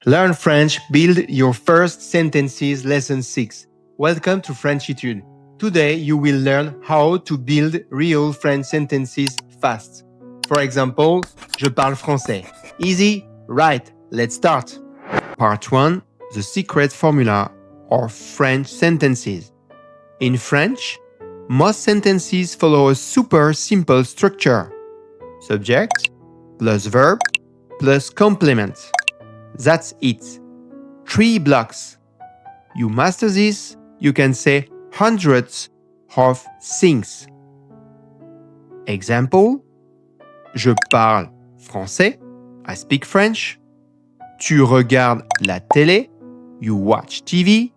Learn French, build your first sentences, lesson 6. Welcome to Frenchitude. Today you will learn how to build real French sentences fast. For example, je parle français. Easy? Right, let's start. Part 1. The secret formula of French sentences. In French, most sentences follow a super simple structure. Subject plus verb plus complement. That's it. 3 blocks. You master this, you can say hundreds of things. Example, je parle français, I speak French. Tu regardes la télé, you watch TV.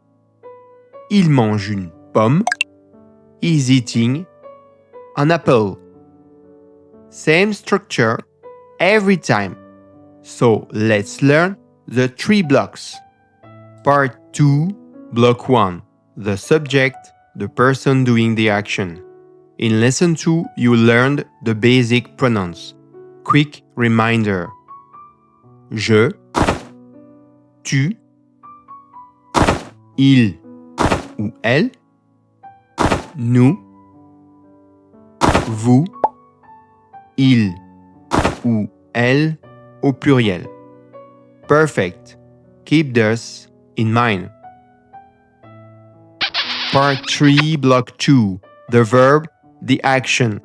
Il mange une pomme, he's eating an apple. Same structure every time. So let's learn the 3 blocks. Part 2, Block 1. The subject, the person doing the action. In lesson 2, you learned the basic pronouns. Quick reminder. Je, tu, il ou elle, nous, vous, il ou elle au pluriel. Perfect. Keep this in mind. Part 3, Block 2. The verb, the action.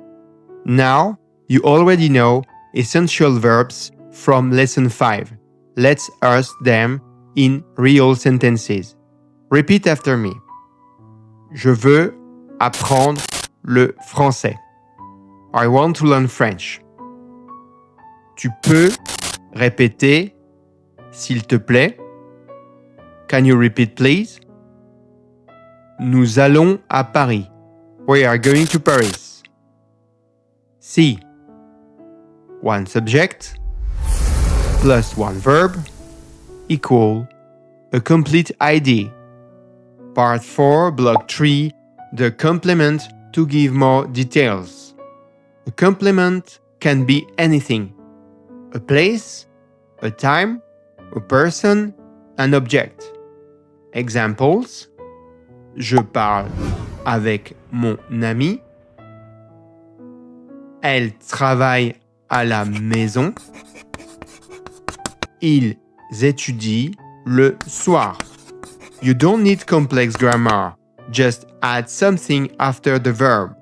Now, you already know essential verbs from lesson 5. Let's use them in real sentences. Repeat after me. Je veux apprendre le français. I want to learn French. Tu peux répéter, s'il te plaît? Can you repeat, please? Nous allons à Paris. We are going to Paris. See. One subject plus one verb equal a complete ID. Part 4, Block 3, the complement to give more details. A complement can be anything. A place, a time, a person, an object. Examples. Je parle avec mon ami. Elle travaille à la maison. Ils étudient le soir. You don't need complex grammar. Just add something after the verb.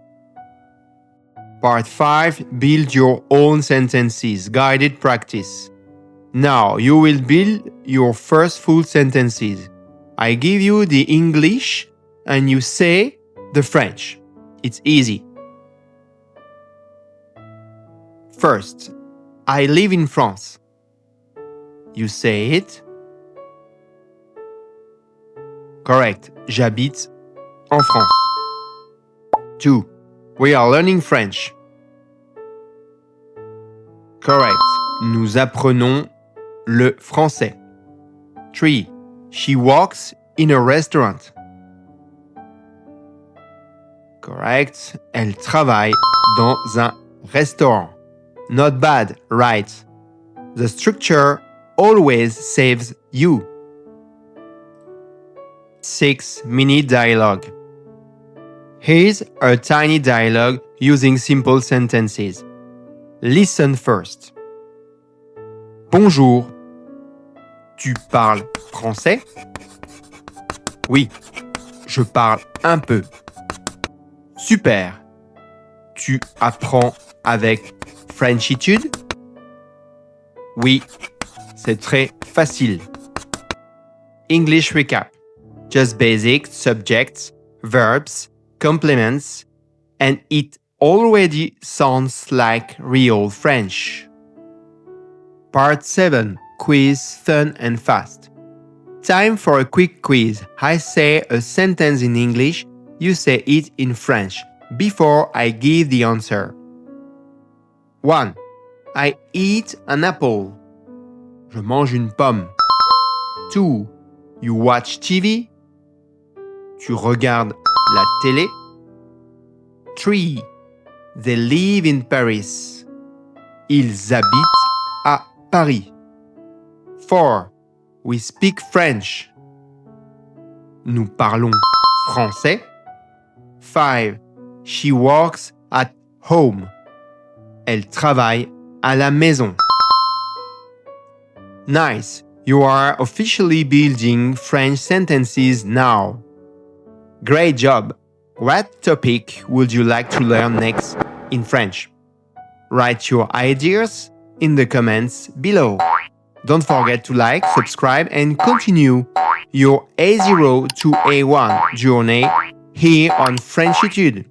Part 5. Build your own sentences. Guided practice. Now you will build your first full sentences. I give you the English and you say the French. It's easy. First, I live in France. You say it. Correct. J'habite en France. 2. We are learning French. Correct. Nous apprenons le français. 3. She works in a restaurant. Correct. Elle travaille dans un restaurant. Not bad, right? The structure always saves you. 6. Mini dialogue. Here's a tiny dialogue using simple sentences. Listen first. Bonjour. Tu parles français? Oui, je parle un peu. Super. Tu apprends avec Frenchitude? Oui, c'est très facile. English recap. Just basic subjects, verbs, complements, and it already sounds like real French. Part 7. Quiz, fun and fast. Time for a quick quiz. I say a sentence in English, you say it in French, before I give the answer. 1. I eat an apple. Je mange une pomme. 2. You watch TV. Tu regardes la télé. 3. They live in Paris. Ils habitent à Paris. 4. We speak French. Nous parlons français. 5. She works at home. Elle travaille à la maison. Nice. You are officially building French sentences now. Great job. What topic would you like to learn next in French? Write your ideas in the comments below. Don't forget to like, subscribe, and continue your A0 to A1 journey here on French Etude.